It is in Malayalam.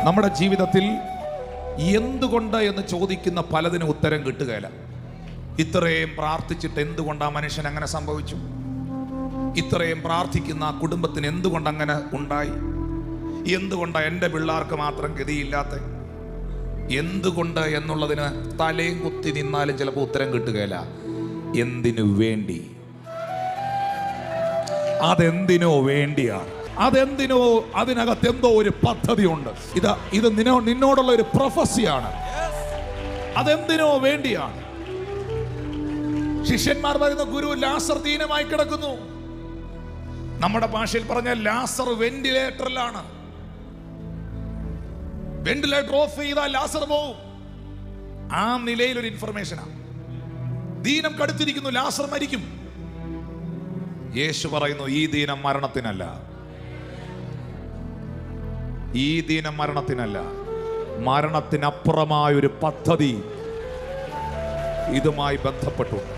നമ്മുടെ ജീവിതത്തിൽ എന്തുകൊണ്ട് എന്ന് ചോദിക്കുന്ന പലതിനും ഉത്തരം കിട്ടുകയില്ല. ഇത്രയും പ്രാർത്ഥിച്ചിട്ട് എന്തുകൊണ്ട് ആ മനുഷ്യൻ അങ്ങനെ സംഭവിച്ചു? ഇത്രയും പ്രാർത്ഥിക്കുന്ന ആ കുടുംബത്തിന് എന്തുകൊണ്ട് അങ്ങനെ ഉണ്ടായി? എന്തുകൊണ്ടാണ് എൻ്റെ പിള്ളേർക്ക് മാത്രം ഗതിയില്ലാത്ത? എന്തുകൊണ്ട് എന്നുള്ളതിന് തലയും കുത്തി നിന്നാലും ചിലപ്പോൾ ഉത്തരം കിട്ടുകയില്ല. എന്തിനു വേണ്ടി? അതെന്തിനോ വേണ്ടിയാണ്. അതെന്തിനോ, അതിനകത്ത് എന്തോ ഒരു പദ്ധതിയുണ്ട്. ഇത് നിന്നോടുള്ള ഒരു പ്രൊഫസിയാണ്. അതെന്തിനോ വേണ്ടിയാണ്. ശിഷ്യന്മാർ പറയുന്ന, ഗുരു, ലാസർ ദീനമായി കിടക്കുന്നു. നമ്മുടെ ഭാഷയിൽ പറഞ്ഞാൽ ലാസർ വെന്റിലേറ്ററിലാണ്. വെന്റിലേറ്റർ ഓഫ് ചെയ്താൽ ലാസർ പോവും. ആ നിലയിൽ ഒരു ഇൻഫർമേഷനാണ്. ദീനം കടുത്തിരിക്കുന്നു, ലാസർ മരിക്കും. യേശു പറയുന്നു, ഈ ദീനം മരണത്തിനല്ല. ഈ ദീനം മരണത്തിനല്ല, മരണത്തിനപ്പുറമായൊരു പദ്ധതി ഇതുമായി ബന്ധപ്പെട്ടുണ്ട്.